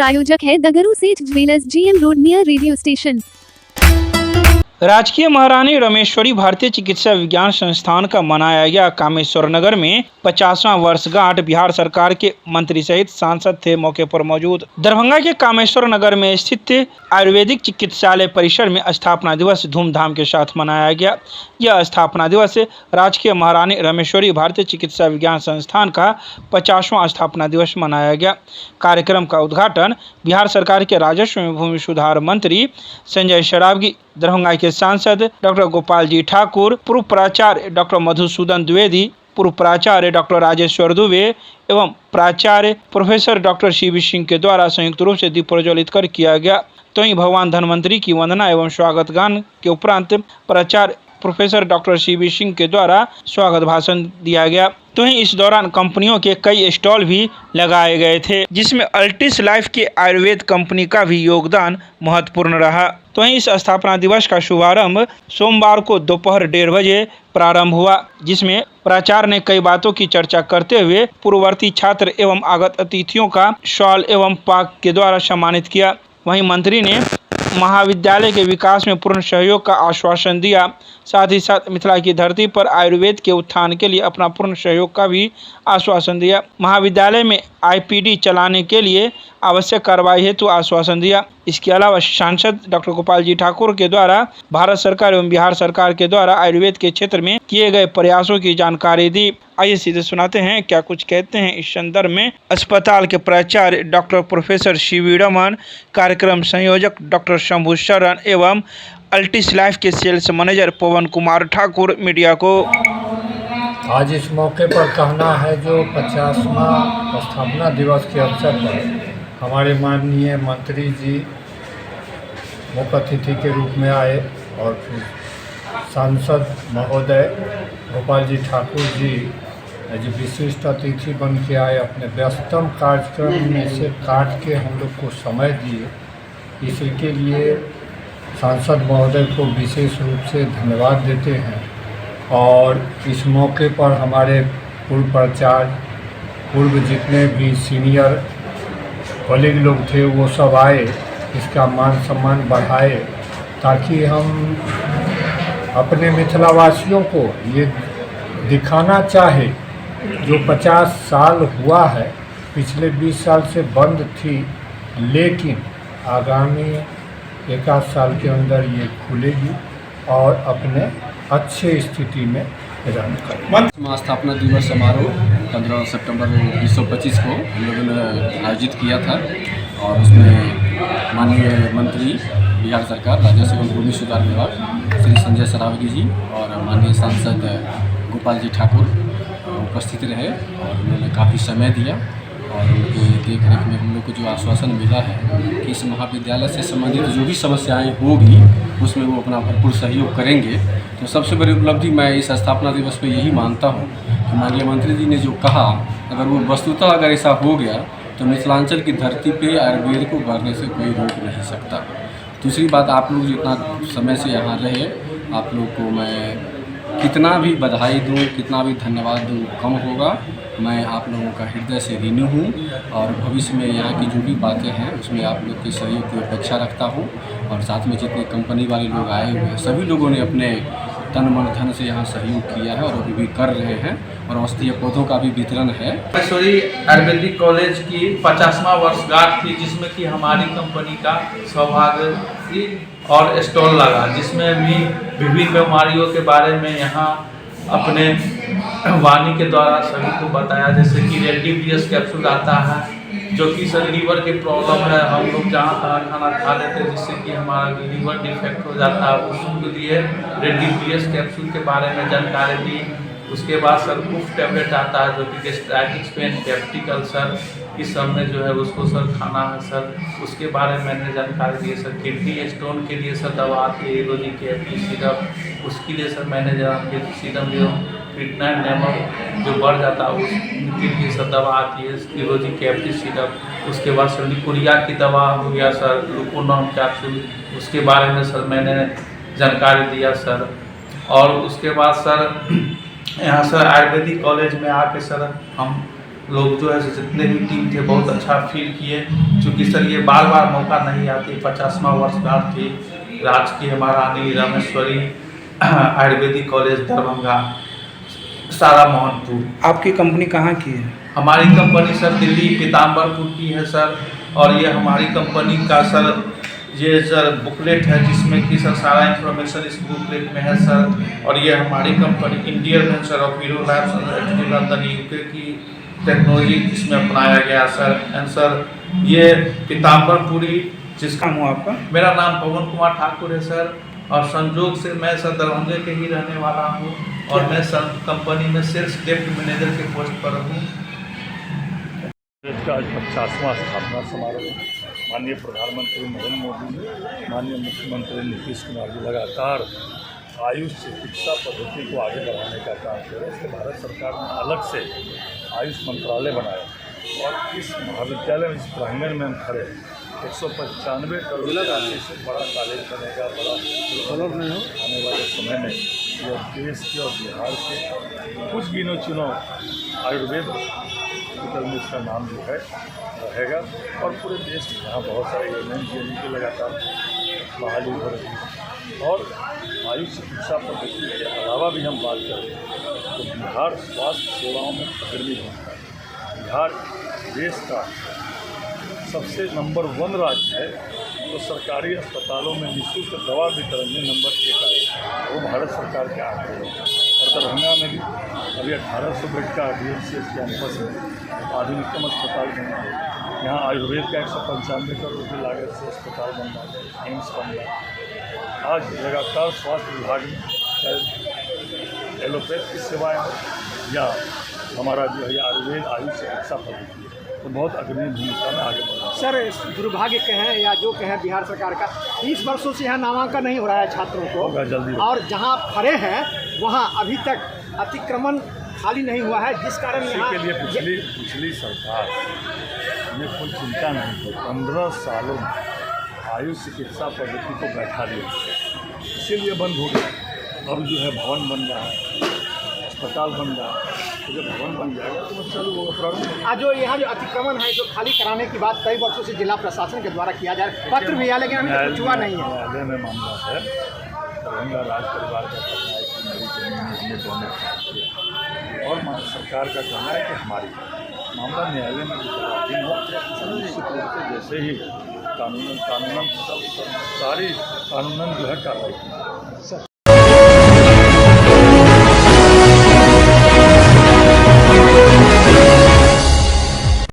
प्रायोजक है दगरू सेठ jewellers, GM road near radio station. राजकीय महारानी रमेश्वरी भारतीय चिकित्सा विज्ञान संस्थान का मनाया गया कामेश्वर नगर में 50वां वर्षगांठ। बिहार सरकार के मंत्री सहित सांसद थे मौके पर मौजूद। दरभंगा के कामेश्वर नगर में स्थित आयुर्वेदिक चिकित्सालय परिसर में स्थापना दिवस धूमधाम के साथ मनाया गया। यह स्थापना दिवस राजकीय महारानी रमेश्वरी भारतीय चिकित्सा विज्ञान संस्थान का 50वां स्थापना दिवस मनाया गया। कार्यक्रम का उद्घाटन बिहार सरकार के राजस्व एवं भूमि सुधार मंत्री संजय सरावगी, दरभंगा के सांसद डॉक्टर गोपाल जी ठाकुर, पूर्व प्राचार्य डॉक्टर मधुसूदन द्विवेदी, पूर्व प्राचार्य डॉक्टर राजेश्वर दुबे एवं प्राचार्य प्रोफेसर डॉक्टर CB सिंह के द्वारा संयुक्त रूप से दीप प्रज्वलित कर किया गया। तो वहीं भगवान धन्वंतरी की वंदना एवं स्वागत गान के उपरांत प्राचार्य प्रोफेसर डॉक्टर CB सिंह के द्वारा स्वागत भाषण दिया गया। तो ही इस दौरान कंपनियों के कई स्टॉल भी लगाए गए थे, जिसमें अल्टिस लाइफ के आयुर्वेद कंपनी का भी योगदान महत्वपूर्ण रहा। तो वहीं इस स्थापना दिवस का शुभारंभ सोमवार को दोपहर 1:30 बजे प्रारंभ हुआ, जिसमें प्राचार्य ने कई बातों की चर्चा करते हुए पूर्ववर्ती छात्र एवं आगत अतिथियों का शॉल एवं पाक के द्वारा सम्मानित किया। वहीं मंत्री ने महाविद्यालय के विकास में पूर्ण सहयोग का आश्वासन दिया। साथ ही साथ मिथिला की धरती पर आयुर्वेद के उत्थान के लिए अपना पूर्ण सहयोग का भी आश्वासन दिया। महाविद्यालय में IPD चलाने के लिए आवश्यक कार्रवाई हेतु आश्वासन दिया। इसके अलावा सांसद डॉक्टर गोपाल जी ठाकुर के द्वारा भारत सरकार एवं बिहार सरकार के द्वारा आयुर्वेद के क्षेत्र में किए गए प्रयासों की जानकारी दी। आइए सीधे सुनाते हैं क्या कुछ कहते हैं इस संदर्भ में अस्पताल के प्राचार्य डॉक्टर प्रोफेसर CB रमन, कार्यक्रम संयोजक डॉक्टर शंभू शरण एवं अल्टिस लाइफ के सेल्स मैनेजर पवन कुमार ठाकुर मीडिया को। आज इस मौके पर कहना है जो 50वां स्थापना दिवस के अवसर पर हमारे माननीय मंत्री जी मुख्य अतिथि के रूप में आए और फिर सांसद महोदय गोपाल जी ठाकुर जी विशिष्ट अतिथि बन के आए। अपने व्यस्तम कार्यक्रम में से काट के हम लोग को समय दिए, इसके लिए सांसद महोदय को विशेष रूप से धन्यवाद देते हैं। और इस मौके पर हमारे पूर्व प्राचार्य, पूर्व जितने भी सीनियर कॉलेज लोग थे वो सब आए, इसका मान सम्मान बढ़ाए ताकि हम अपने मिथिलावासियों को ये दिखाना चाहे जो 50 साल हुआ है, पिछले 20 साल से बंद थी, लेकिन आगामी 1 साल के अंदर ये खुलेगी और अपने अच्छे स्थिति में रन करें। स्थापना दिवस समारोह 15 सितंबर 2025 को हम लोगों ने आयोजित किया था और उसमें माननीय मंत्री बिहार सरकार राजस्व एवं भूमि सुधार विभाग श्री संजय सरावगी जी और माननीय सांसद गोपाल जी ठाकुर उपस्थित रहे और उन्होंने काफ़ी समय दिया और उनके देख रेख में हम लोग को जो आश्वासन मिला है कि इस महाविद्यालय से संबंधित जो भी समस्याएं होगी उसमें वो अपना भरपूर सहयोग करेंगे। तो सबसे बड़ी उपलब्धि मैं इस स्थापना दिवस पे यही मानता हूँ कि माननीय मंत्री जी ने जो कहा, अगर वो वस्तुतः अगर ऐसा हो गया तो मिथिलांचल की धरती पे आयुर्वेद को बढ़ने से कोई रोक नहीं सकता। दूसरी बात, आप लोग जितना समय से यहाँ रहे, आप लोग को मैं कितना भी बधाई दूँ, कितना भी धन्यवाद दूँ कम होगा। मैं आप लोगों का हृदय से ऋणी हूँ और भविष्य में यहाँ की जो भी बातें हैं उसमें आप लोग के सहयोग की अपेक्षा रखता हूँ। और साथ में जितने कंपनी वाले लोग आए हुए हैं सभी लोगों ने अपने तन मन धन से यहाँ सहयोग किया है और अभी भी कर रहे हैं और औषधीय पौधों का भी वितरण है। रमेश्वरी आयुर्वेदिक कॉलेज की 50वां वर्षगांठ थी, जिसमें कि हमारी कंपनी का सौभाग्य और स्टॉल लगा, जिसमें भी विभिन्न बीमारियों के बारे में यहाँ अपने वाणी के द्वारा सभी को बताया। जैसे कि रेमडेसिविर कैप्सूल आता है जो कि सर लीवर की प्रॉब्लम है, हम लोग जहाँ तहाँ खाना खा लेते हैं जिससे कि हमारा लीवर डिफेक्ट हो जाता है, उसके लिए रेमडेसिविर कैप्सूल के बारे में जानकारी दी। उसके बाद सर कुफ टैबलेट आता है जो कि गैस्ट्राइटिस पेन, पेप्टिक अल्सर इस सब में जो है उसको सर खाना है सर, उसके बारे में मैंने जानकारी दी है। सर किडनी स्टोन के लिए सर दवा आती है एलोजी के सिरप, उसके लिए सर मैंने जानकारी सीरम जो फिटनाइन नमक जो बढ़ जाता है उसके लिए सर दवा आती है एलोजी के सिरप। उसके बाद सर लिकोरिया की दवा हो गया सर, लुकोनॉन कैप्सूल, उसके बारे में सर मैंने जानकारी दिया सर। और उसके बाद सर यहाँ सर आयुर्वेदिक कॉलेज में आके सर हम लोग जो है जितने भी टीम थे बहुत अच्छा फील किए, क्योंकि सर ये बार बार मौका नहीं आती। 50वां वर्षगांठ थी राजकीय महारानी रामेश्वरी आयुर्वेदिक कॉलेज दरभंगा सारा मोहनपुर। आपकी कंपनी कहाँ की है? हमारी कंपनी सर दिल्ली पीताम्बरपुर की है सर। और ये हमारी कंपनी का सर ये सर बुकलेट है जिसमें कि सर सारा इंफॉर्मेशन इस बुकलेट में है सर। और ये हमारी company Indian venture of hero labs London UK की टेक्नोलॉजी इसमें अपनाया गया सर। एंड सर ये पीताम्बरपुरी जिसका नाम हुआ आपका? मेरा नाम पवन कुमार ठाकुर है सर। और संजोग से मैं सर दरभंगे के ही रहने वाला हूँ और मैं सर कंपनी में सेल्स डेप्ट मैनेजर के पोस्ट पर हूँ। का आज 50वां स्थापना समारोह माननीय प्रधानमंत्री नरेंद्र मोदी, माननीय मुख्यमंत्री नीतीश कुमार जी लगातार आयुष चिकित्सा पद्धति को आगे बढ़ाने का काम कर रहे हैं। इसलिए भारत सरकार ने अलग से आयुष मंत्रालय बनाया और इस महाविद्यालय में, इस प्रांगण में हम खड़े 195 करोड़ राशि से बड़ा कॉलेज बनेगा। बड़ा आने वाले समय में यह देश के और बिहार के कुछ गिनो चुनो आयुर्वेद हॉस्पिटल में इसका नाम जो है रहेगा। और पूरे देश में यहाँ बहुत सारे एमएनजीएम की लगातार बहाली हो रही है। और आयुष चिकित्सा पद्धति के अलावा भी हम बात करें तो बिहार स्वास्थ्य सेवाओं में अग्रणी भूमिका है। बिहार देश का सबसे नंबर 1 राज्य है तो सरकारी अस्पतालों में निःशुल्क दवा वितरण में नंबर 1 आया, वो भारत सरकार के आंकड़े हैं। और दरभंगा में भी अभी 1800 बेड का डीएमसीएच कैंपस में आधुनिकतम अस्पताल बन रहा है। यहाँ आयुर्वेद का 195 करोड़ की लागत से अस्पताल बन रहा है, एम्स बन रहा है। आज लगातार स्वास्थ्य विभाग में चाहे एलोपैथ की सेवाएँ हो या हमारा जो है आयुर्वेद आयुष चिकित्सा पद्धति है, तो बहुत अग्रणी भूमिका में आगे बढ़ा। सर दुर्भाग्य कहें या जो कहें बिहार सरकार का 30 वर्षों से यहाँ नामांकन नहीं हो रहा है छात्रों को, जल्दी और जहाँ खड़े हैं वहाँ अभी तक अतिक्रमण खाली नहीं हुआ है, जिस कारण यहाँ के लिए पिछली सरकार ने कोई चिंता नहीं की। 15 सालों में आयुष चिकित्सा पद्धति को बैठा दिया, इसीलिए बंद हो गया। अब जो है भवन बन रहा है, अस्पताल बन रहा है, तो जब भवन बन जाएगा तो चालू होगा प्रारंभ। आज जो यहाँ जो अतिक्रमण है जो खाली कराने की बात कई वर्षों से जिला प्रशासन के द्वारा किया जा रहा है, पत्र भी आया लेकिन अभी तक कुछ हुआ नहीं है। न्यायालय में मामला है, दरभंगा राज परिवार का कहना है कि मेरी जमीन मुझे दोनों और सरकार का कहना है कि हमारी मामला न्यायालय में विचाराधीन हो। निश्चित रूप से जैसे ही कानूनन सारी कानूनन जो है कार्रवाई